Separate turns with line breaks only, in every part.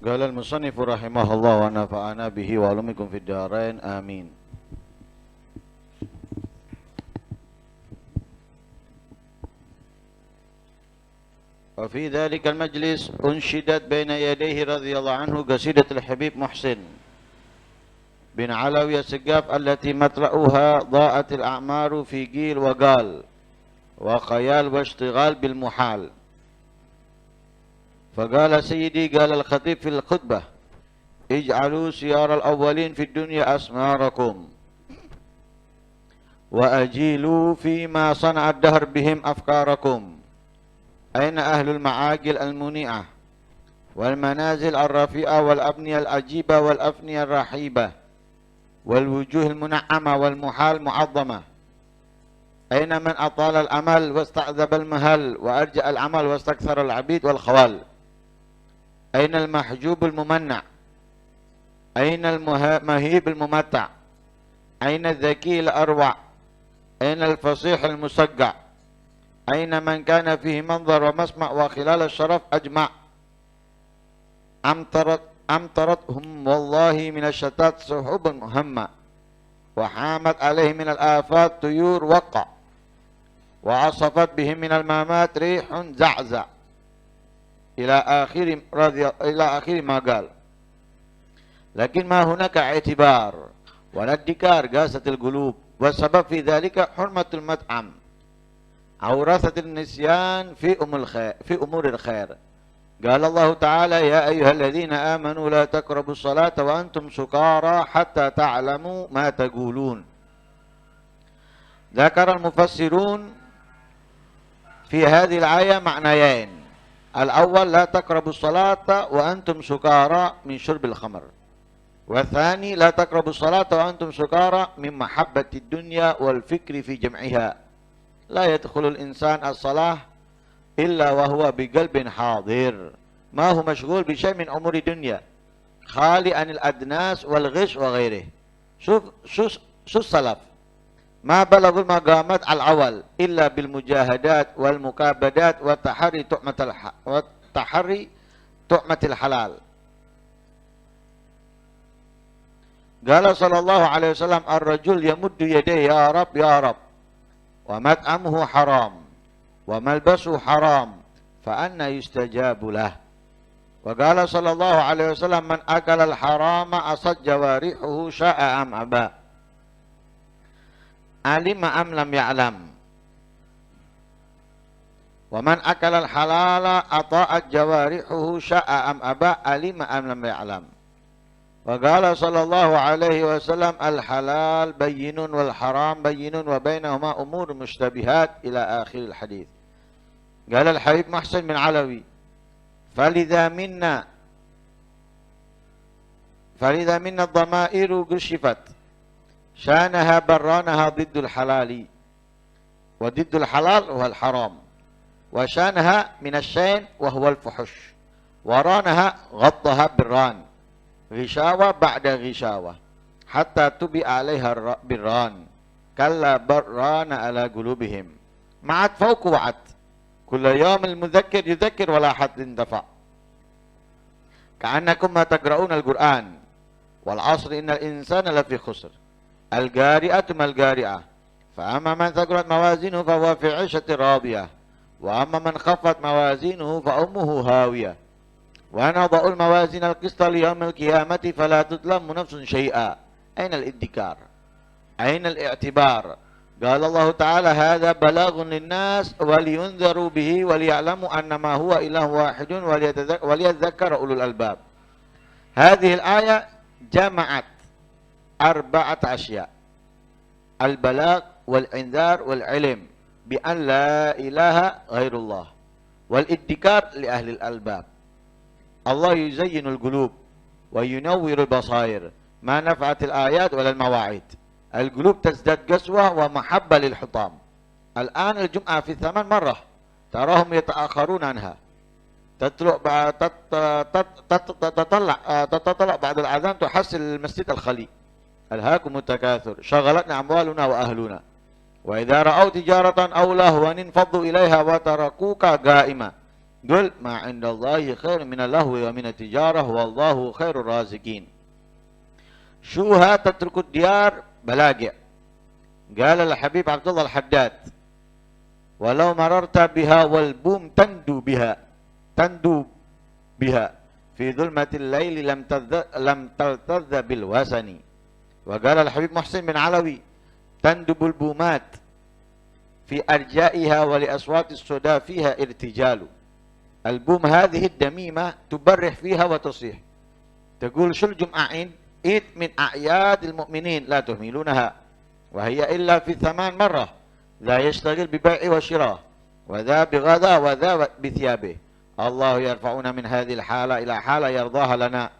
قال المصنف رحمه الله ونفعنا به وعلومكم في الدارين آمين. وفي ذلك المجلس أنشدت بين يديه رضي الله عنه قصيدة الحبيب محسن بن علوي السقاف التي مطلعها ضاءت الأعمار في قيل وقال وخيال واشتغال بالمحال. فقال سيدي قال الخطيب في الخطبة اجعلوا سيار الأولين في الدنيا أسماركم وأجيلوا فيما صنع الدهر بهم أفكاركم. أين أهل المعاقل المنيعة والمنازل الرفيعة والأبنية العجيبة والأفنية الرحيبة والوجوه المنعمة والمحال معظمة؟ أين من أطال الأمل واستعذب المهل وأرجأ العمل واستكثر العبيد والخوال؟ أين المحجوب الممنع؟ أين المهيب الممتع؟ أين الذكي الأروع؟ أين الفصيح المسقع؟ أين من كان فيه منظر ومسمع وخلال الشرف أجمع؟ أمطرتهم والله من الشتات سحوب مهمة وحامت عليه من الآفات طيور وقع وعصفت بهم من المامات ريح زعزع إلى آخر ما قال. لكن ما هناك اعتبار ولا ادكار قاسة القلوب، والسبب في ذلك حرمة المطعم عورثة النسيان في أمور الخير. قال الله تعالى يا أيها الذين آمنوا لا تقربوا الصلاة وأنتم سكارى حتى تعلموا ما تقولون. ذكر المفسرون في هذه الآية معنيين: الأول لا تقربوا الصلاة وأنتم سكارى من شرب الخمر، والثاني لا تقربوا الصلاة وأنتم سكارى من محبة الدنيا والفكر في جمعها. لا يدخل الإنسان الصلاة إلا وهو بقلب حاضر، ما هو مشغول بشيء من أمور الدنيا، خالي عن الأدناس والغش وغيره. شو السلف ما بلغوا المقامات الأول إلا بالمجاهدات والمكابدات وتحري طعمة الحلال. قال صلى الله عليه وسلم الرجل يمد يديه يا رب يا رب ومطعمه حرام وملبسه حرام فأنى يستجاب له. وقال صلى الله عليه وسلم من أكل الحرام أصد جوارحه شاء أم أبى علم أم لم يعلم، ومن أكل الحلال أطاعت جوارحه شاء أم أبى علم أم لم يعلم. وقال صلى الله عليه وسلم الحلال بين والحرام بين وبينهما أمور مشتبهات إلى آخر الحديث. قال الحبيب محسن بن علوي فلذا منا الضمائر كشفت شانها برانها ضد الحلال، وضد الحلال هو الحرام، وشانها من الشين وهو الفحش، ورانها غضها بالران، غشاوة بعد غشاوة حتى تبي عليها بالران، كلا بران على قلوبهم. معت فوق وعد كل يوم المذكر يذكر ولا حد اندفع، كأنكم ما تقرؤون القرآن. والعصر إن الإنسان لفي خسر، القارئة ما القارئة، فأما من ثقلت موازينه فهو في عيشة راضية، وأما من خفت موازينه فأمه هاوية. ونضع الموازين القسط ليوم القيامة فلا تظلم نفس شيئا. أين الادكار؟ أين الاعتبار؟ قال الله تعالى هذا بلاغ للناس ولينذروا به وليعلموا أنما هو إله واحد وليذكر أولو الألباب. هذه الآية جمعت 4 أشياء: البلاغ والإنذار والعلم بأن لا إله غير الله، والادكار لأهل الألباب. الله يزين القلوب وينور البصائر، ما نفعت الآيات ولا المواعيد. القلوب تزداد قسوة ومحبة للحطام. الآن الجمعة في 8 مرة تراهم يتأخرون عنها، تطلع بعد الأذان تحصل المسجد الخلي. ألهاكم التكاثر شغلتنا أموالنا وأهلنا، وإذا رأوا تجارة أو لهوا انفضوا إليها وتركوك قائما Qul ma 'indallahi khairun minal lahwi wa minat tijarah wallahu khairur raziqin. Syuha tatrukud diyar balagi'. Qala al-Habib Abdullah al-Haddad, walau mararta biha wal bum tandu biha fi dhulmatil laili lam taltadha bil wasani. Wa qala al-Habib Muhsin bin Alawi, tandubul bumat fi arja'iha wa li aswatis suda fiha irtijalu. Album hadhihi ad-damimah tubarrih fiha wa tusih. Taqul shul jum'ain id min a'yadil mu'minin la tuhmilunaha wa hiya illa fi thaman marrah la yashtagil bi bai'i wa shirah wa dha bi ghadha wa dha bi thiyabih. Allah yarfa'una min hadhil hala ila hala yardaha lana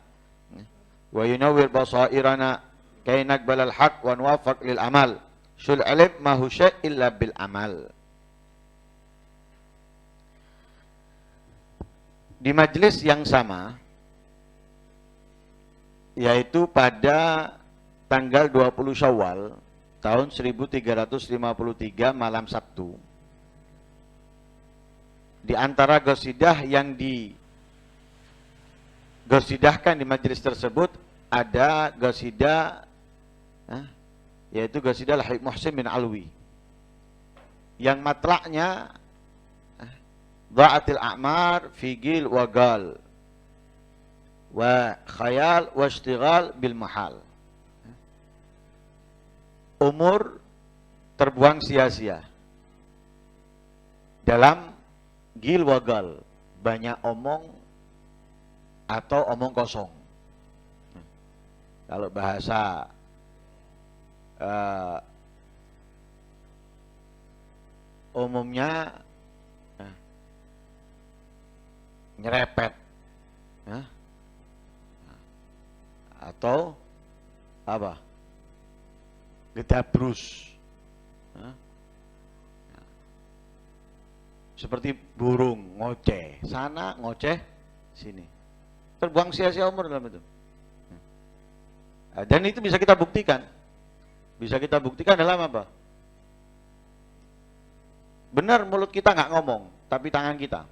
wa yunawwir basairana kay naqbal al-haq wa nuwaffaq lil amal. Shul alim ma hu syai' illa bil amal. Di majelis yang sama, yaitu pada tanggal 20 Syawal tahun 1353 malam Sabtu, di antara qasidah yang diqasidahkan di majelis tersebut ada qasidah yaitu qasidah Al-Habib Muhsin bin Alwi yang matlaknya Dha'atil a'mar figil wa gal wa khayal wa ishtighal bil mahal. Umur terbuang sia-sia dalam gil wa gal, banyak omong atau omong kosong. Kalau bahasa umumnya nyerepet, atau apa, gedabrus, seperti burung ngoceh sana ngoceh sini, terbuang sia-sia umur dalam itu. Dan itu bisa kita buktikan dalam apa? Benar mulut kita nggak ngomong, tapi tangan kita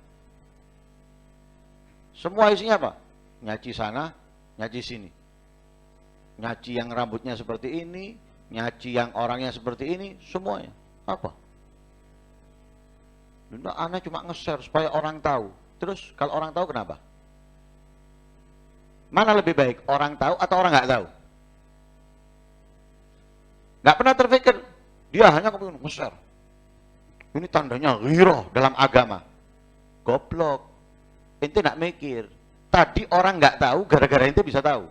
semua isinya apa? Nyaci sana, nyaci sini. Nyaci yang rambutnya seperti ini, nyaci yang orangnya seperti ini, semuanya. Apa? Anak cuma nge-share supaya orang tahu. Terus kalau orang tahu kenapa? Mana lebih baik, orang tahu atau orang nggak tahu? Nggak pernah terpikir, dia hanya kemudian nge-share. Ini tandanya ghirah dalam agama. Goblok. Ente nak mikir, tadi orang nggak tahu, gara-gara ente bisa tahu.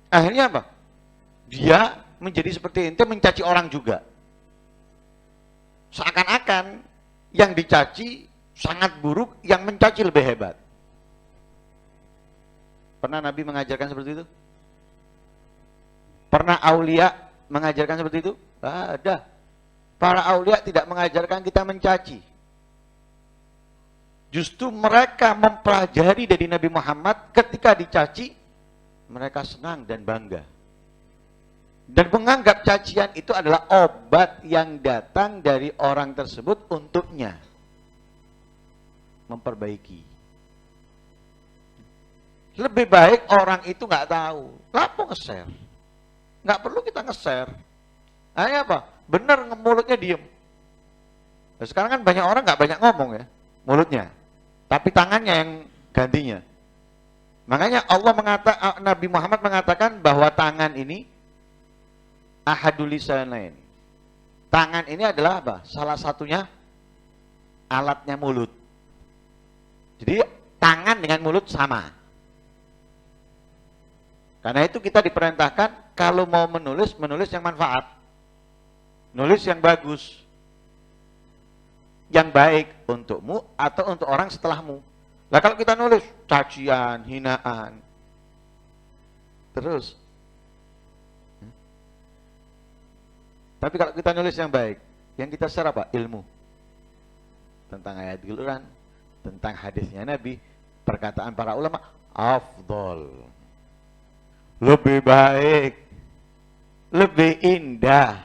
Akhirnya apa? Dia menjadi seperti ente, mencaci orang juga. Seakan-akan yang dicaci sangat buruk, yang mencaci lebih hebat. Pernah Nabi mengajarkan seperti itu? Pernah aulia mengajarkan seperti itu? Ada. Para aulia tidak mengajarkan kita mencaci. Justru mereka mempelajari dari Nabi Muhammad, ketika dicaci, mereka senang dan bangga. Dan menganggap cacian itu adalah obat yang datang dari orang tersebut untuknya memperbaiki. Lebih baik orang itu nggak tahu. Lapo nge-share? Nggak perlu kita nge-share. Ayo apa? Benar mulutnya diem. Nah, sekarang kan banyak orang nggak banyak ngomong ya, mulutnya. Tapi tangannya yang gantinya. Makanya Nabi Muhammad mengatakan bahwa tangan ini ahadul lisanain. Tangan ini adalah apa? Salah satunya alatnya mulut. Jadi tangan dengan mulut sama. Karena itu kita diperintahkan kalau mau menulis yang manfaat. Nulis yang bagus. Yang baik untukmu atau untuk orang setelahmu. Nah kalau kita nulis cacian, hinaan, terus. Tapi kalau kita nulis yang baik, yang kita share apa? Ilmu. Tentang ayat Al-Quran, tentang hadisnya Nabi, perkataan para ulama, afdol. Lebih baik, lebih indah.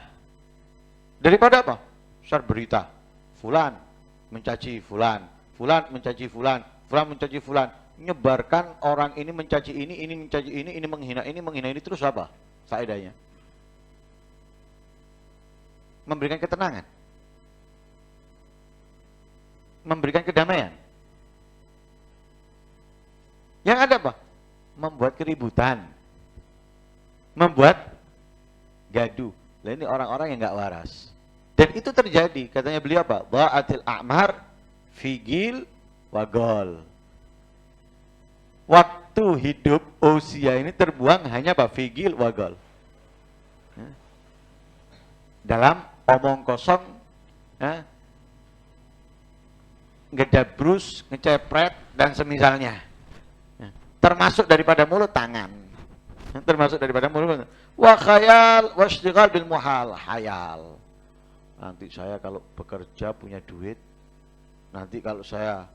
Daripada apa? Share berita. Fulan mencaci fulan, fulan mencaci fulan, fulan mencaci fulan, menyebarkan orang ini mencaci ini mencaci ini menghina ini terus apa faedahnya? Memberikan ketenangan, memberikan kedamaian. Yang ada apa? Membuat keributan, membuat gaduh. Lah ini orang-orang yang nggak waras. Dan itu terjadi, katanya beliau apa? Dha'atil a'mar figil wagol. Waktu hidup usia ini terbuang hanya apa? Figil wagol. Dalam omong kosong, ngedabrus, ngecepret, dan semisalnya. Termasuk daripada mulut, tangan. Termasuk daripada mulut. Wa khayal, wa ishtighal bil muhal. Hayal. Nanti saya kalau bekerja punya duit, nanti kalau saya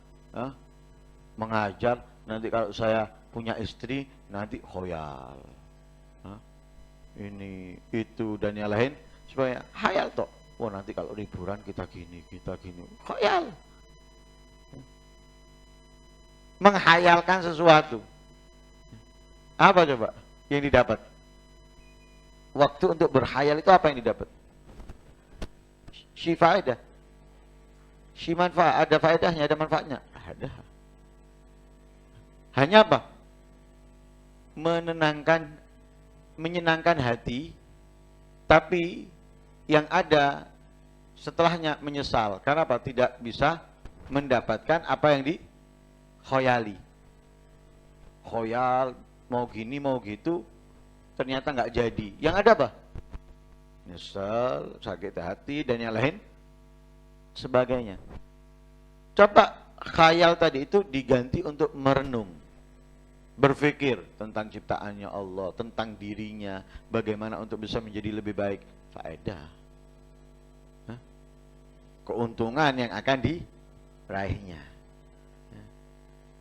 mengajar, nanti kalau saya punya istri, nanti khoyal. Ini, itu, dan yang lain. Supaya hayal toh. Oh nanti kalau liburan kita gini. Khoyal. Menghayalkan sesuatu. Apa coba yang didapat? Waktu untuk berhayal itu apa yang didapat? Faedah. Manfaat, ada faedahnya, ada manfaatnya. Ada. Hanya apa? Menyenangkan hati, tapi yang ada setelahnya menyesal. Karena apa? Tidak bisa mendapatkan apa yang dikhoyali. Khoyal, mau gini, mau gitu, ternyata nggak jadi. Yang ada apa? Nyesel, sakit hati, dan yang lain sebagainya. Coba khayal tadi itu diganti untuk merenung, berpikir tentang ciptaannya Allah, tentang dirinya, bagaimana untuk bisa menjadi lebih baik. Faedah, keuntungan yang akan diraihnya.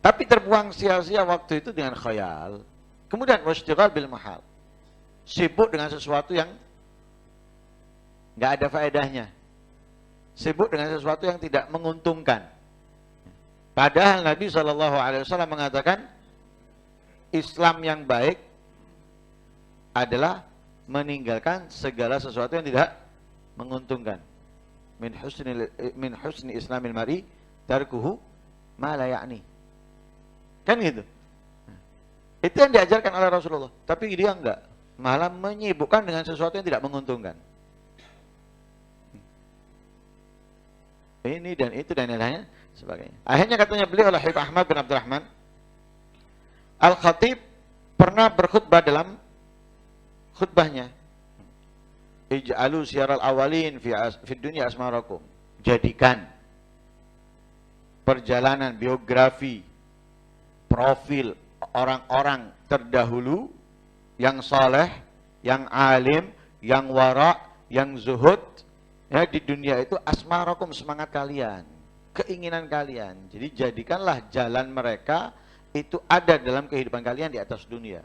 Tapi terbuang sia-sia waktu itu dengan khayal. Kemudian wasytighal bil mahal, sibuk dengan sesuatu yang nggak ada faedahnya, sibuk dengan sesuatu yang tidak menguntungkan. Padahal Nabi SAW mengatakan Islam yang baik adalah meninggalkan segala sesuatu yang tidak menguntungkan. Min husni islamil mar'i tarkuhu ma la ya'ni. Kan gitu. Itu yang diajarkan oleh Rasulullah. Tapi dia enggak, malah menyibukkan dengan sesuatu yang tidak menguntungkan. Ini dan itu dan lainnya sebagainya. Akhirnya katanya beliau oleh Habib Ahmad bin Abdurrahman Al-Khatib pernah berkhutbah dalam khutbahnya, ij'alu syiaral awalin fi dunya asmarakum. Jadikan perjalanan biografi, profil orang-orang terdahulu yang saleh, yang alim, yang wara, yang zuhud ya di dunia itu asmarakum, semangat kalian, keinginan kalian. Jadi jadikanlah jalan mereka itu ada dalam kehidupan kalian di atas dunia.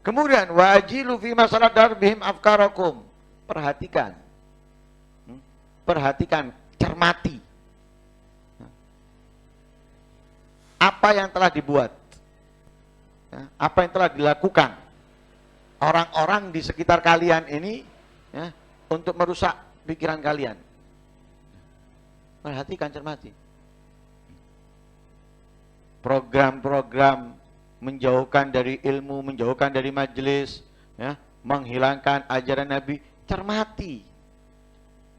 Kemudian wajilu fi masalah darbihim afkarakum. Perhatikan. Perhatikan, cermati apa yang telah dibuat, apa yang telah dilakukan orang-orang di sekitar kalian ini ya, untuk merusak pikiran kalian. Perhatikan, cermati. Program-program menjauhkan dari ilmu, menjauhkan dari majelis, ya, menghilangkan ajaran Nabi, cermati.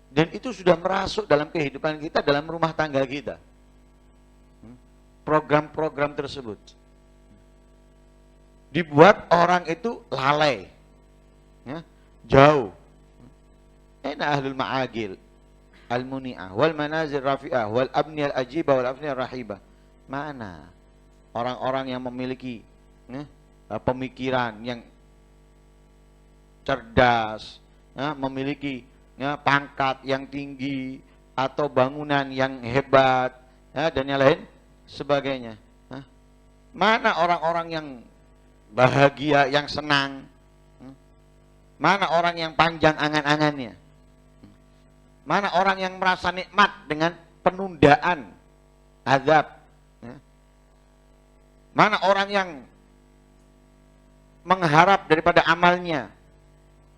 Dan itu sudah merasuk dalam kehidupan kita, dalam rumah tangga kita. Program-program tersebut dibuat orang itu lalai, ya, jauh. Aina ahlul ma'agil al-muni'ah wal manazil rafi'ah wal abniyal ajibah wal afniyal rahibah. Mana orang-orang yang memiliki pemikiran yang cerdas, memiliki pangkat yang tinggi atau bangunan yang hebat, dan yang lain sebagainya. Mana orang-orang yang bahagia, yang senang? Mana orang yang panjang angan-angannya? Mana orang yang merasa nikmat dengan penundaan azab. Ya. Mana orang yang mengharap daripada amalnya?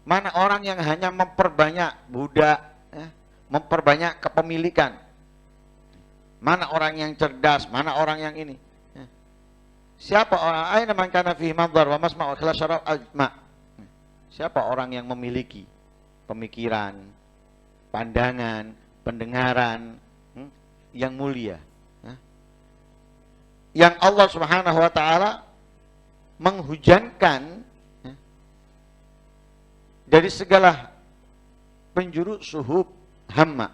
Mana orang yang hanya memperbanyak budak, ya, memperbanyak kepemilikan? Mana orang yang cerdas? Mana orang yang ini? Ya. Siapa orang? Aina man kana fihi madhar wa masma' wa ikhlas syarab ajma'. Siapa orang yang memiliki pemikiran, pandangan, pendengaran yang mulia, ya, yang Allah Subhanahu wa taala menghujankan, ya, dari segala penjuru suhub hamma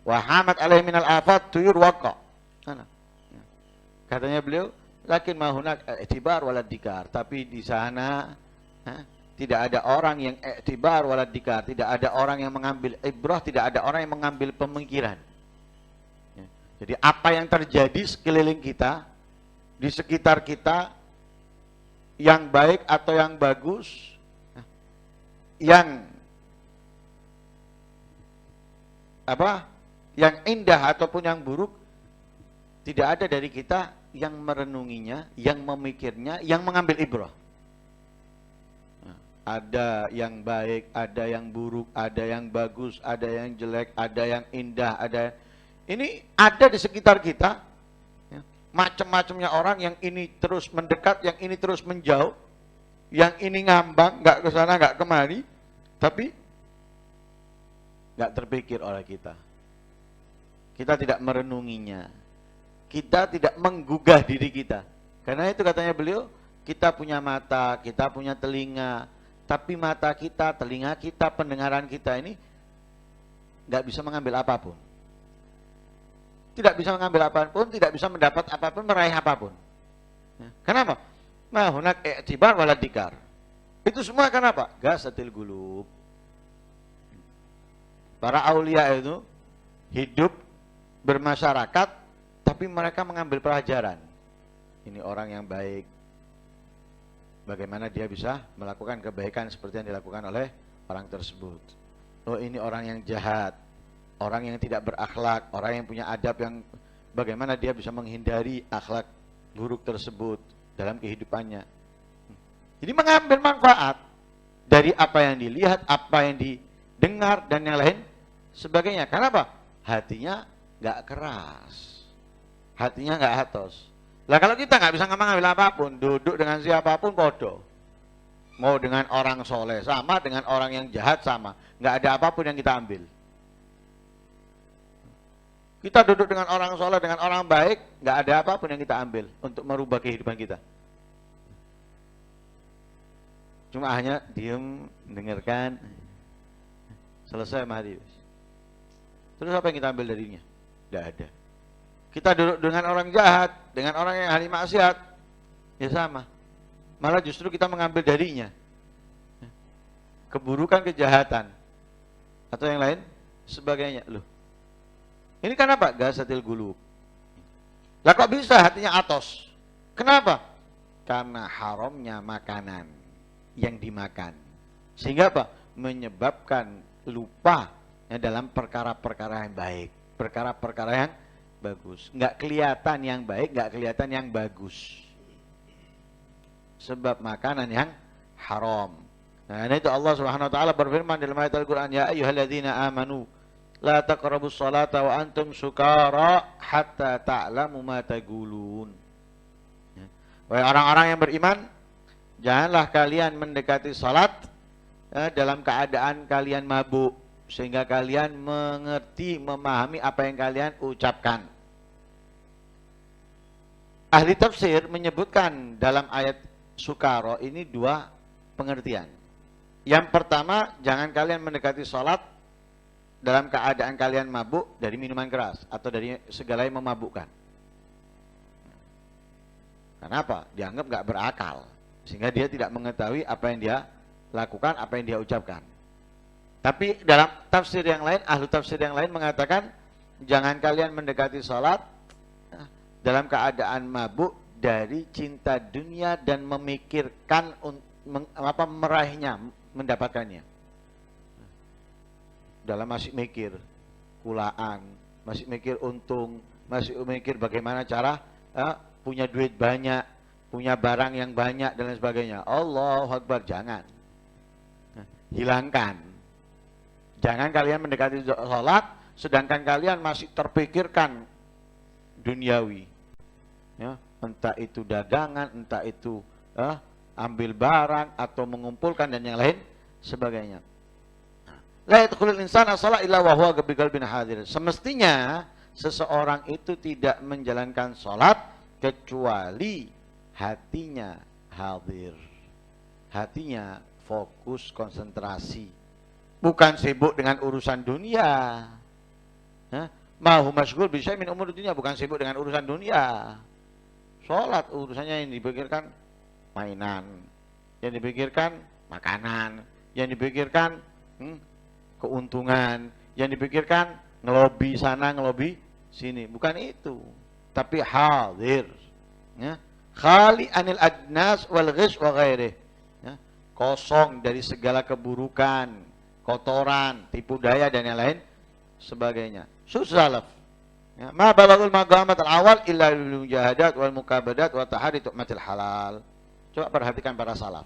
wa hamat alaihi minal afat tuyur waqa. Katanya beliau, lakin ma hunak i'tibar walad dikar, tapi di sana, ya, tidak ada orang yang i'tibar walad dikar, tidak ada orang yang mengambil ibrah, tidak ada orang yang mengambil pemikiran. Ya. Jadi apa yang terjadi sekeliling kita, di sekitar kita, yang baik atau yang bagus, yang yang indah ataupun yang buruk, tidak ada dari kita yang merenunginya, yang memikirnya, yang mengambil ibrah. Ada yang baik, ada yang buruk, ada yang bagus, ada yang jelek, ada yang indah, ada ini ada di sekitar kita. Macam-macamnya orang, yang ini terus mendekat, yang ini terus menjauh, yang ini ngambang, nggak ke sana, nggak kemari, tapi nggak terpikir oleh kita. Kita tidak merenunginya, kita tidak menggugah diri kita. Karena itu katanya beliau, kita punya mata, kita punya telinga, tapi mata kita, telinga kita, pendengaran kita ini nggak bisa mengambil apapun. Tidak bisa mengambil apapun, tidak bisa mendapat apapun, meraih apapun. Kenapa? Ma hunak i'tibar walad dikar. Itu semua kenapa? Gasatil gulub. Para aulia itu hidup bermasyarakat, tapi mereka mengambil pelajaran. Ini orang yang baik, bagaimana dia bisa melakukan kebaikan seperti yang dilakukan oleh orang tersebut. Oh, ini orang yang jahat, orang yang tidak berakhlak, orang yang punya adab, yang bagaimana dia bisa menghindari akhlak buruk tersebut dalam kehidupannya. Jadi mengambil manfaat dari apa yang dilihat, apa yang didengar, dan yang lain sebagainya. Kenapa? Hatinya nggak keras, hatinya nggak hatos. Lah kalau kita nggak bisa mengambil apapun, duduk dengan siapapun bodoh. Mau dengan orang soleh sama, dengan orang yang jahat sama, nggak ada apapun yang kita ambil. Kita duduk dengan orang soleh, dengan orang baik, nggak ada apapun yang kita ambil untuk merubah kehidupan kita. Cuma hanya diem, mendengarkan, selesai mati. Terus apa yang kita ambil darinya? Nggak ada. Kita duduk dengan orang jahat, dengan orang yang ahli maksiat, ya sama. Malah justru kita mengambil darinya keburukan, kejahatan, atau yang lain sebagainya. Loh, ini kenapa? Gasatil gulub. Lah kok bisa hatinya atos? Kenapa? Karena haramnya makanan yang dimakan. Sehingga apa? Menyebabkan lupa dalam perkara-perkara yang baik, perkara-perkara yang bagus. Nggak kelihatan yang baik, nggak kelihatan yang bagus. Sebab makanan yang haram. Nah, itu Allah Subhanahu wa taala berfirman dalam ayat Al-Qur'an, ya ayyuhalladzina amanu la taqrabus salata wa antum sukara hatta ta'lamu ma taqulun. Ya. Wahai orang-orang yang beriman, janganlah kalian mendekati salat dalam keadaan kalian mabuk, sehingga kalian mengerti, memahami apa yang kalian ucapkan. Ahli tafsir menyebutkan dalam ayat sukara ini dua pengertian. Yang pertama, jangan kalian mendekati salat dalam keadaan kalian mabuk dari minuman keras atau dari segala yang memabukkan. Kenapa? Dianggap nggak berakal, sehingga dia tidak mengetahui apa yang dia lakukan, apa yang dia ucapkan. Tapi dalam tafsir yang lain, ahli tafsir yang lain mengatakan, jangan kalian mendekati salat dalam keadaan mabuk dari cinta dunia dan memikirkan meraihnya, mendapatkannya. Dalam masih mikir, kulaan, masih mikir untung, masih mikir bagaimana cara punya duit banyak, punya barang yang banyak dan lain sebagainya. Allahu Akbar, jangan. Hilangkan. Jangan kalian mendekati sholat, sedangkan kalian masih terpikirkan duniawi. Ya, entah itu dagangan, entah itu ambil barang atau mengumpulkan dan yang lain sebagainya. La yadkhulul insana shalah illa wa huwa biqalbin hadir. Semestinya seseorang itu tidak menjalankan sholat kecuali hatinya hadir. Hatinya fokus, konsentrasi. Bukan sibuk dengan urusan dunia. Mahu masyghul bi syai'in min umur dunia, bukan sibuk dengan urusan dunia. Sholat urusannya yang dipikirkan mainan, yang dipikirkan makanan, yang dipikirkan keuntungan, yang dipikirkan ngelobi sana, ngelobi sini. Bukan itu. Tapi hadir. Ya. Khali anil adnas wal ghish wa ghairih. Ya. Kosong dari segala keburukan, kotoran, tipu daya dan yang lain sebagainya. Salaf. Ya. Ma balagul maqamat al-awal illa bil mujahadat wal mukabadat wa tahari tu'matil halal. Coba perhatikan para salaf.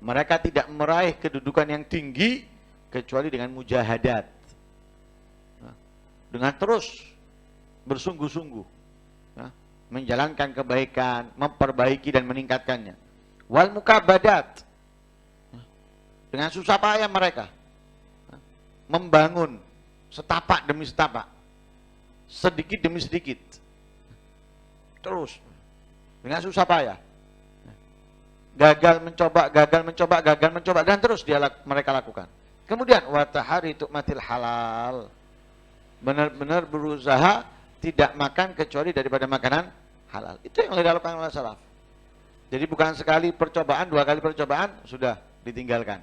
Mereka tidak meraih kedudukan yang tinggi kecuali dengan mujahadat. Dengan terus bersungguh-sungguh menjalankan kebaikan, memperbaiki dan meningkatkannya. Wal mukabadat, dengan susah payah mereka membangun setapak demi setapak, sedikit demi sedikit, terus dengan susah payah. Gagal mencoba dan terus mereka lakukan. Kemudian watahari tu'matil halal, benar-benar berusaha tidak makan kecuali daripada makanan halal. Itu yang dilakukan oleh salaf. Jadi bukan sekali percobaan, 2 kali percobaan sudah ditinggalkan.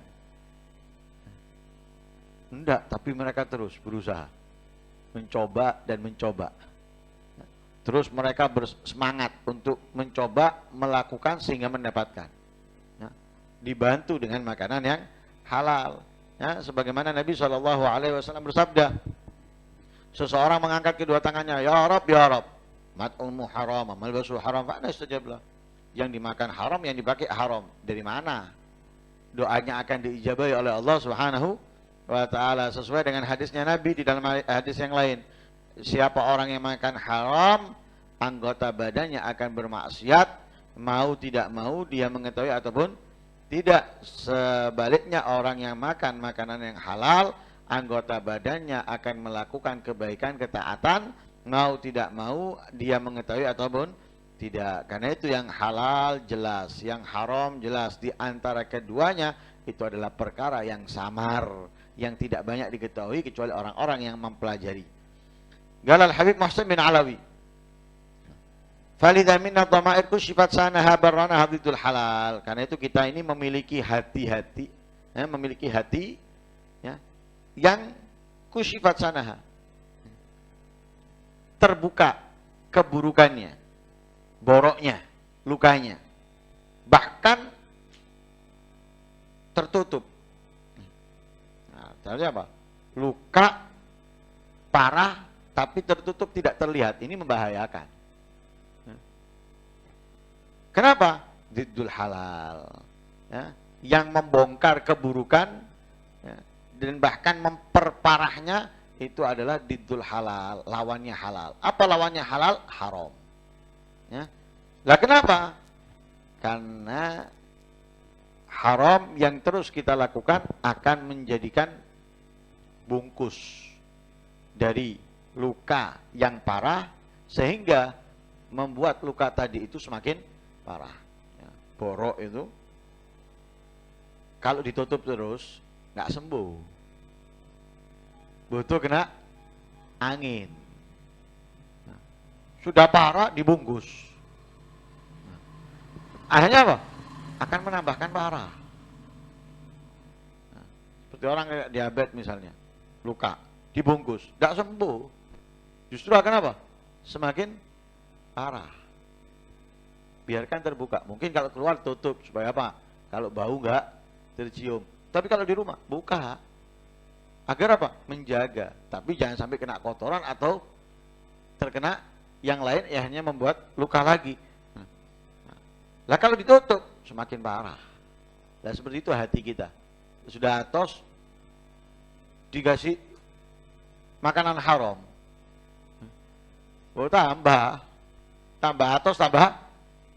Enggak, tapi mereka terus berusaha mencoba dan mencoba. Terus mereka bersemangat untuk mencoba melakukan sehingga mendapatkan. Dibantu dengan makanan yang halal. Ya, sebagaimana Nabi SAW bersabda, seseorang mengangkat kedua tangannya, ya Rabb, mat'umu haram, malbasu haram, fa'ana istajablah. Yang dimakan haram, yang dipakai haram. Dari mana? Doanya akan diijabahi oleh Allah Subhanahu wa ta'ala. Sesuai dengan hadisnya Nabi di dalam hadis yang lain. Siapa orang yang makan haram, anggota badannya akan bermaksiat, mau tidak mau dia mengetahui ataupun tidak. Sebaliknya orang yang makan makanan yang halal, anggota badannya akan melakukan kebaikan, ketaatan, mau tidak mau dia mengetahui ataupun tidak. Karena itu yang halal jelas, yang haram jelas. Di antara keduanya itu adalah perkara yang samar, yang tidak banyak diketahui kecuali orang-orang yang mempelajari. Galal Habib Muhsin bin Alawi, falidha minna dhamair kushifat sanaha barrana hadidul halal. Karena itu kita ini memiliki hati-hati, memiliki hati yang kushifat sanaha, terbuka keburukannya, boroknya, lukanya, bahkan tertutup. Nah, tadi apa? Luka parah tapi tertutup, tidak terlihat. Ini membahayakan. Kenapa? Diddul halal, yang membongkar keburukan dan bahkan memperparahnya itu adalah diddul halal, lawannya halal. Apa lawannya halal? Haram. Lah kenapa? Karena haram yang terus kita lakukan akan menjadikan bungkus dari luka yang parah, sehingga membuat luka tadi itu semakin parah. Borok itu kalau ditutup terus nggak sembuh, butuh kena angin. Sudah parah dibungkus, akhirnya apa? Akan menambahkan parah. Seperti orang diabetes misalnya, luka dibungkus, nggak sembuh, justru akan apa? Semakin parah. Biarkan terbuka. Mungkin kalau keluar tutup supaya apa? Kalau bau nggak tercium. Tapi kalau di rumah buka, Agar apa? Menjaga. Tapi jangan sampai kena kotoran atau terkena yang lain, ya hanya membuat luka lagi. Lah kalau ditutup semakin parah. Lah seperti itu hati kita. Sudah atos dikasih makanan haram. Oh tambah atos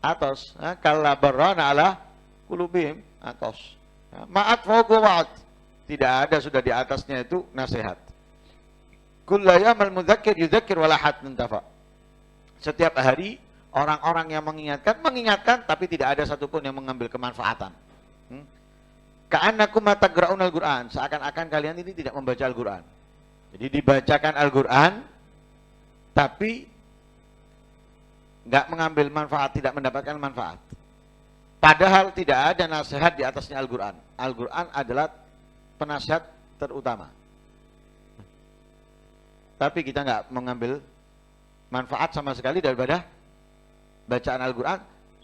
atos. Kalla barrana ala kulubihim atos. Ma'at fawqa wa'at. Tidak ada sudah di atasnya itu nasihat. Kullu yamal mudzakir yudzakir wala hatun tafa. Setiap hari orang-orang yang mengingatkan tapi tidak ada satupun yang mengambil kemanfaatan. Ka'annakum matagra'unal Qur'an, seakan-akan kalian ini tidak membaca Al-Qur'an. Jadi dibacakan Al-Qur'an tapi enggak mengambil manfaat, tidak mendapatkan manfaat. Padahal tidak ada nasihat di atasnya Al-Qur'an. Al-Qur'an adalah penasihat terutama. Tapi kita enggak mengambil manfaat sama sekali daripada bacaan Al-Qur'an,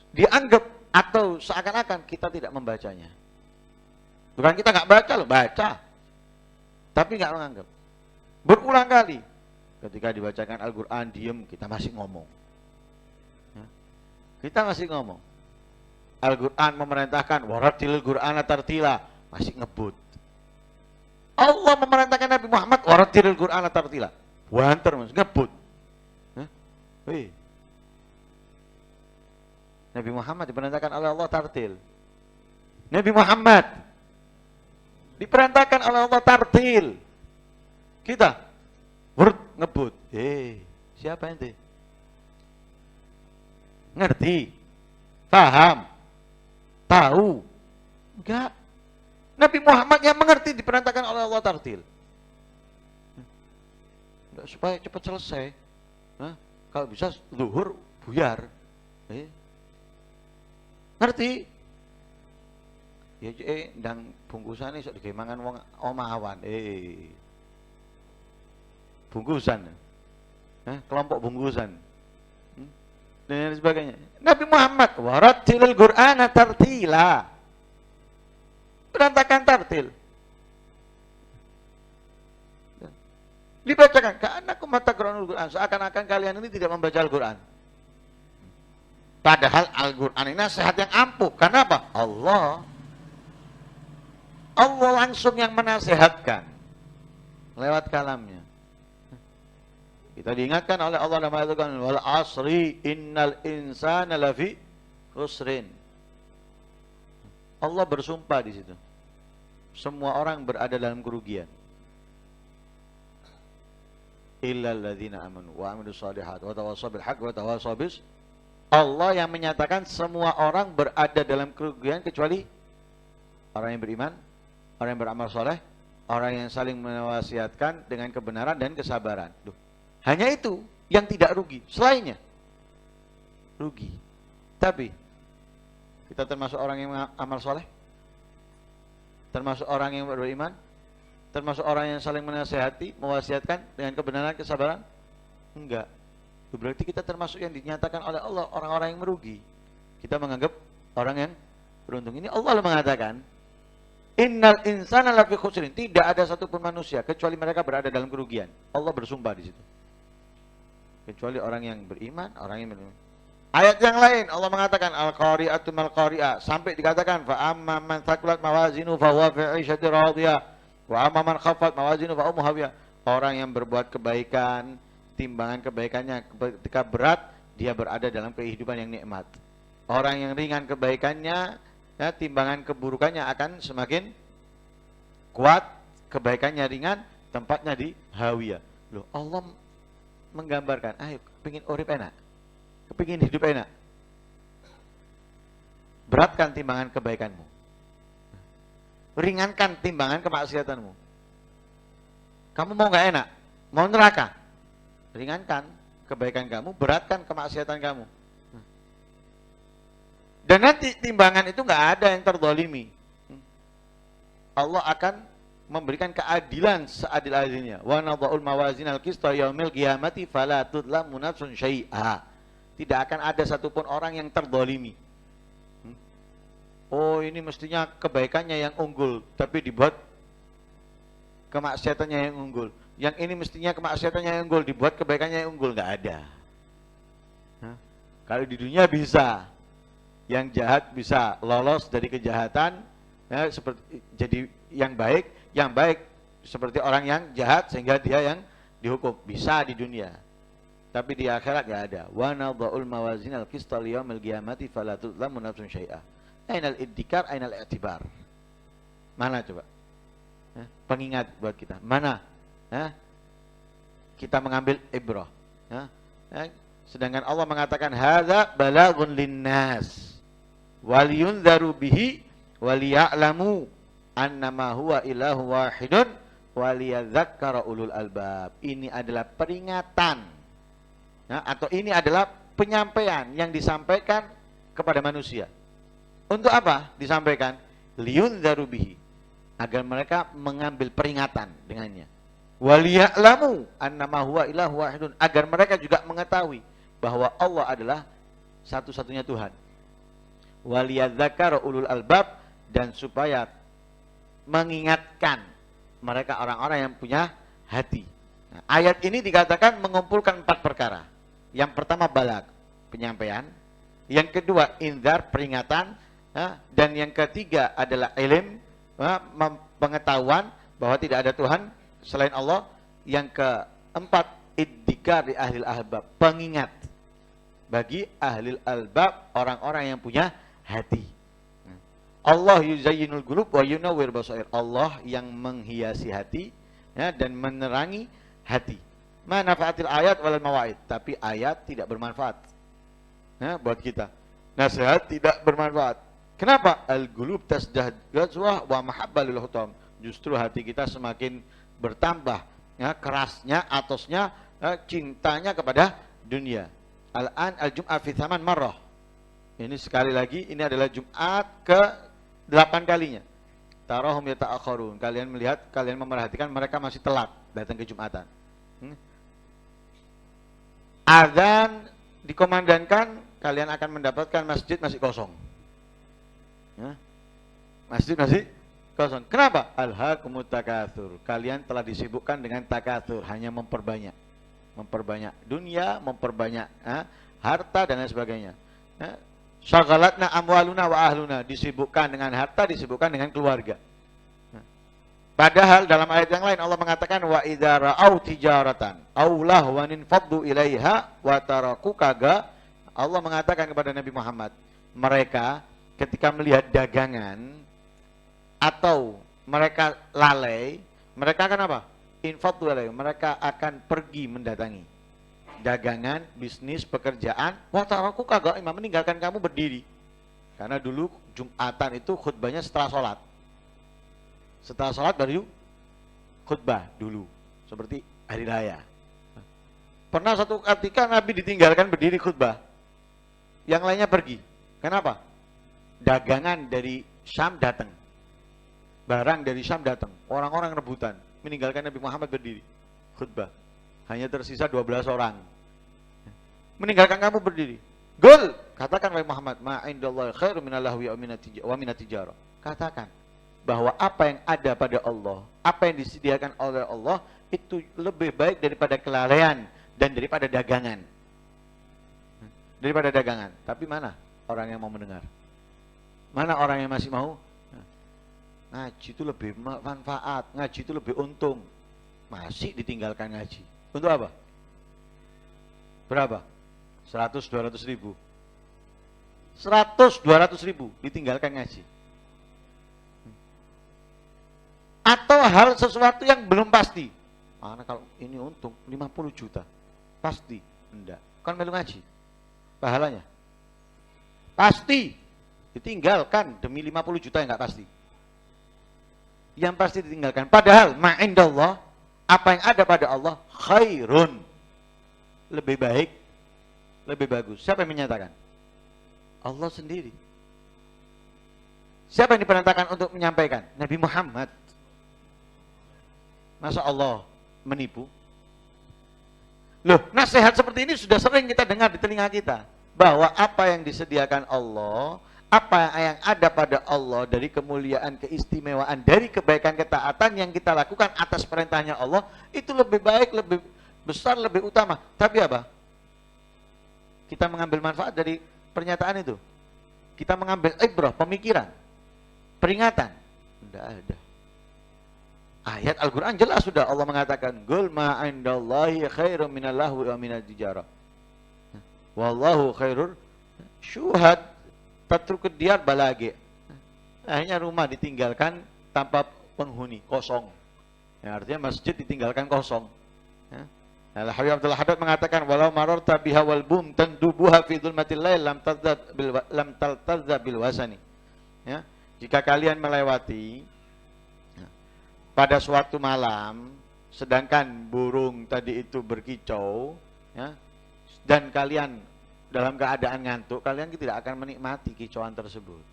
dianggap atau seakan-akan kita tidak membacanya. Bukan kita nggak baca loh, baca. Tapi nggak menganggap. Berulang kali ketika dibacakan Al-Qur'an diem, kita masih ngomong. Kita masih ngomong. Al-Qur'an memerintahkan warattilil Qur'ana tartila, masih ngebut. Allah memerintahkan Nabi Muhammad warattilil Qur'ana tartila. Wanter mas, ngebut. Nabi Muhammad diperintahkan oleh Allah tartil. Nabi Muhammad diperintahkan oleh Allah tartil. Kita ngebut. Siapa ente? Ngerti? Paham? Tahu? Enggak. Nabi Muhammad yang mengerti diperintahkan oleh Allah tartil. Supaya cepat selesai. Kalau bisa zuhur buyar. Ngerti? Ya ndang bungkusan iso digemangan wong omawan. Bungkusan. Kelompok bungkusan. Dan sebagainya. Nabi Muhammad warattilil Qur'ana tartila. Berantakan tartil. Dibacakan ka'annakum matagra'unal Qur'an, seakan-akan kalian ini tidak membaca Al-Qur'an. Padahal Al-Qur'an ini nasihat yang ampuh. Karena apa? Allah langsung yang menasihatkan lewat kalamnya. Kita diingatkan oleh Allah dalam ayat Al-Qur'an, wal asri innal insana lafi khusrin. Allah bersumpah di situ. Semua orang berada dalam kerugian. Illal ladzina amanu wa amilus shalihat wa tawassaw bil haqq wa tawassaw bis. Allah yang menyatakan semua orang berada dalam kerugian kecuali orang yang beriman, orang yang beramal soleh, orang yang saling mewasiatkan dengan kebenaran dan kesabaran. Hanya itu yang tidak rugi, selainnya rugi. Tapi kita termasuk orang yang amal soleh, termasuk orang yang beriman, termasuk orang yang saling menasihati, mewasiatkan dengan kebenaran, kesabaran? Enggak. Itu berarti kita termasuk yang dinyatakan oleh Allah orang-orang yang merugi. Kita menganggap orang yang beruntung. Ini Allah mengatakan, innal insana lafi khusrin. Tidak ada satupun manusia kecuali mereka berada dalam kerugian. Allah bersumpah di situ. Kecuali orang yang beriman, orang yang beriman. Ayat yang lain Allah mengatakan al-qari'atu mal-qari'ah, sampai dikatakan fa amma man thaqulat mawazinu fa huwa fi 'ishatin radiyah wa amma man khaffat mawazinu fa ummuhu hawiyah. Orang yang berbuat kebaikan, timbangan kebaikannya ketika berat, dia berada dalam kehidupan yang nikmat. Orang yang ringan kebaikannya, ya, timbangan keburukannya akan semakin kuat, kebaikannya ringan, tempatnya di hawiyah. Loh, Allah menggambarkan, ayo kepingin urip enak, kepingin hidup enak, beratkan timbangan kebaikanmu, ringankan timbangan kemaksiatanmu. Kamu mau gak enak, mau neraka, ringankan kebaikan kamu, beratkan kemaksiatan kamu. Dan nanti timbangan itu nggak ada yang terzalimi. Allah akan memberikan keadilan seadil-adilnya. Wa nadha'ul mawazinal qista yaumil qiyamati fala tudlamu nafsun syai'a. Tidak akan ada satupun orang yang terzalimi. Oh, ini mestinya kebaikannya yang unggul, tapi dibuat kemaksiatannya yang unggul. Yang ini mestinya kemaksiatannya yang unggul, dibuat kebaikannya yang unggul, nggak ada. Hah? Kalau di dunia bisa, yang jahat bisa lolos dari kejahatan, ya, seperti jadi yang baik seperti orang yang jahat sehingga dia yang dihukum, bisa di dunia. Tapi di akhirat nggak ada. Wa nadha'ul mawazinal qista liyaumil qiyamati fala tuzlamu nafsun syai'a. Ainal iddikar, ainal i'tibar. Mana coba? Pengingat buat kita. Mana? Kita mengambil ibrah. Sedangkan Allah mengatakan hadza balaghun linnas wal yunzaru bihi wal ya'lamu annama huwa ilahu wahidun wal yadzakkara ulul albab. Ini adalah peringatan. Atau ini adalah penyampaian yang disampaikan kepada manusia. Untuk apa disampaikan? Liyunzaru bihi, agar mereka mengambil peringatan dengannya. Waliya'lamu annama huwa ilahu wahidun, agar mereka juga mengetahui bahwa Allah adalah satu-satunya Tuhan. Waliyadzakara ulul albab, dan supaya mengingatkan mereka orang-orang yang punya hati. Nah, ayat ini dikatakan mengumpulkan 4 perkara. Yang pertama balag, penyampaian. Yang kedua inzar, peringatan. Dan yang ketiga adalah ilm, pengetahuan bahwa tidak ada Tuhan selain Allah. Yang keempat iddikar di ahlil albab, pengingat bagi ahlil albab, orang-orang yang punya hati. Allah yuzayyinul qulub wa yunawwir basair. Allah yang menghiasi hati, dan menerangi hati. Manfaatil ayat walal mawaid, tapi ayat tidak bermanfaat buat kita. Nasihat tidak bermanfaat. Kenapa? Al-qulub tasdad ghazwah wa mahabbah lil hutam. Justru hati kita semakin bertambah, kerasnya, atosnya, cintanya kepada dunia. Al-an al-jum'ah fi thaman marrah. Ini sekali lagi, ini adalah Jumat ke-8 kalinya. Tarahum yata'akharun. Kalian melihat, kalian memerhatikan mereka masih telat datang ke Jumatan. Azan dikomandangkan, kalian akan mendapatkan masjid masih kosong. Masjid masih kosong. Kenapa? Alhaakumut takatsur. Kalian telah disibukkan dengan takatsur, hanya memperbanyak dunia, memperbanyak harta dan lain sebagainya. Syaghalatna amwaluna wa ahluna, disibukkan dengan harta, disibukkan dengan keluarga. Padahal dalam ayat yang lain Allah mengatakan wa idza ra'au tijaratan aw lahwan faddu ilaiha wa tarakuka. Allah mengatakan kepada Nabi Muhammad, mereka ketika melihat dagangan atau mereka lalai, mereka akan apa? Infaddu ilaiha, mereka akan pergi mendatangi dagangan, bisnis, pekerjaan. Wa tarakuka, meninggalkan kamu berdiri. Karena dulu Jumatan itu khutbahnya setelah sholat. Setelah sholat baru khutbah dulu, seperti hari raya. Pernah satu ketika Nabi ditinggalkan berdiri khutbah, yang lainnya pergi. Kenapa? Dagangan dari Syam datang, barang dari Syam datang, orang-orang rebutan, meninggalkan Nabi Muhammad berdiri khutbah. Hanya tersisa 12 orang. Meninggalkan kamu berdiri. Gol, katakan wahai Muhammad, ma indallahi khairu minallahwi wa minatijarah. Katakan bahwa apa yang ada pada Allah, apa yang disediakan oleh Allah itu lebih baik daripada kelalaian dan daripada dagangan. Daripada dagangan. Tapi mana orang yang mau mendengar? Mana orang yang masih mau? Ngaji itu lebih manfaat, ngaji itu lebih untung. Masih ditinggalkan ngaji. Untuk apa? Berapa? 100-200 ribu. 100-200 ribu ditinggalkan ngaji. Atau hal sesuatu yang belum pasti. Mana kalau ini untung 50 juta. Pasti? Enggak. Kan melu ngaji. Pahalanya? Pasti. Ditinggalkan demi 50 juta yang enggak pasti. Yang pasti ditinggalkan. Padahal ma'indallah, apa yang ada pada Allah khairun, lebih baik, lebih bagus. Siapa yang menyatakan? Allah sendiri. Siapa yang diperintahkan untuk menyampaikan? Nabi Muhammad. Masa Allah menipu? Loh, nasihat seperti ini sudah sering kita dengar di telinga kita. Bahwa apa yang disediakan Allah, apa yang ada pada Allah dari kemuliaan, keistimewaan, dari kebaikan, ketaatan yang kita lakukan atas perintahnya Allah, itu lebih baik, lebih besar, lebih utama. Tapi apa? Kita mengambil manfaat dari pernyataan itu. Kita mengambil ibrah, pemikiran, peringatan. Tidak ada. Ayat Al-Quran jelas sudah Allah mengatakan, Qul ma indallahi khairum minallahu wa minal tijarah. Wallahu khairur syuhad. Tatrukud diyar balagi. Akhirnya rumah ditinggalkan tanpa penghuni, kosong. Ya, artinya masjid ditinggalkan kosong. Ya. Nah, Habib Abdullah Haddad mengatakan, walau mararta biha wal bum tandubuha fi dhulmatil lail lam taltadza bil wasani. Ya. Jika kalian melewati pada suatu malam, sedangkan burung tadi itu berkicau, ya, dan kalian dalam keadaan ngantuk, kalian tidak akan menikmati kicauan tersebut.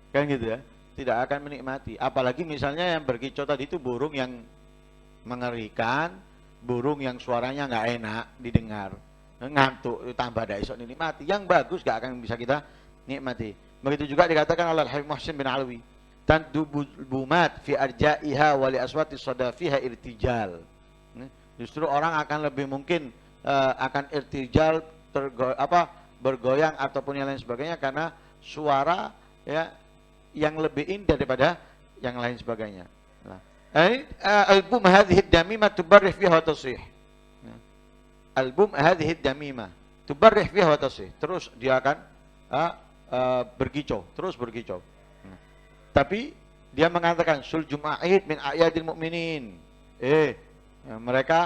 Kan gitu ya? Tidak akan menikmati. Apalagi misalnya yang berkicau tadi itu burung yang mengerikan, burung yang suaranya nggak enak didengar. Ngantuk, tambah ada esok dinikmati. Yang bagus nggak akan bisa kita nikmati. Begitu juga dikatakan oleh Habib Muhsin bin Alwi, tandubumat fi arja'iha wa li aswati sadafiha irtijal. Justru orang akan lebih mungkin akan irtijal, bergoyang ataupun yang lain sebagainya karena suara ya yang lebih indah daripada yang lain sebagainya. Nah, album hadhihi damimah tubarrih fiha wa tasih. Album hadhihi damimah tubarrih fiha wa tasih. Terus dia akan berkicau, terus berkicau. Tapi dia mengatakan sul jum'aid min a'yadil mu'minin. Mereka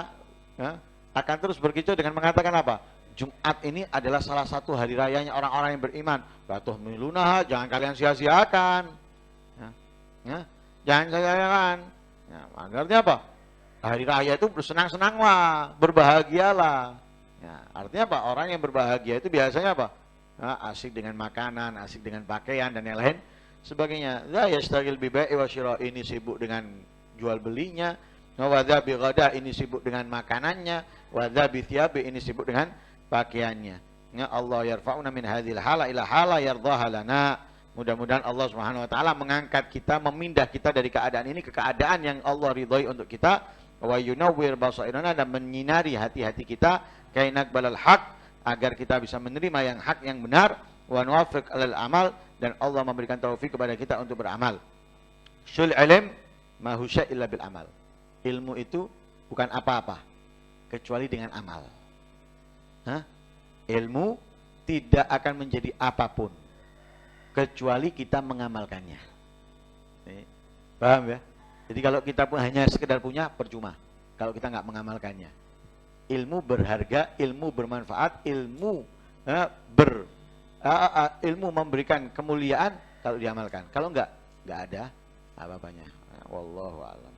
akan terus berkicau dengan mengatakan apa? Jumat ini adalah salah satu hari rayanya orang-orang yang beriman. Batuh milunaha, jangan kalian sia-siakan. Jangan sia-siakan. Artinya apa? Hari raya itu bersenang-senanglah, berbahagialah. Artinya apa? Orang yang berbahagia itu biasanya apa? Asik dengan makanan, asik dengan pakaian dan yang lain sebagainya. La yastagil bi bai'i wa syira, ini sibuk dengan jual belinya. Wa dzabi ghada, ini sibuk dengan makanannya. Wa dzabi thiyabi, ini sibuk dengan pakaiannya. Ya Allah yarfa'una min hadhil hala ila hala yardhaha lana. Mudah-mudahan Allah Subhanahu wa taala mengangkat kita, memindah kita dari keadaan ini ke keadaan yang Allah ridhai untuk kita. Wa yunawwir basairana, dan menyinari hati-hati kita kainak balal haq, agar kita bisa menerima yang hak, yang benar. Wa nuwaffiq alal amal, dan Allah memberikan taufik kepada kita untuk beramal. Syul ilm ma husya illa bil amal. Ilmu itu bukan apa-apa kecuali dengan amal. Ilmu tidak akan menjadi apapun kecuali kita mengamalkannya. Paham ya? Jadi kalau kita pun hanya sekedar punya, percuma kalau kita nggak mengamalkannya. Ilmu berharga, ilmu bermanfaat, ilmu ilmu memberikan kemuliaan kalau diamalkan. Kalau nggak ada apa-apanya. Wallahu a'lam.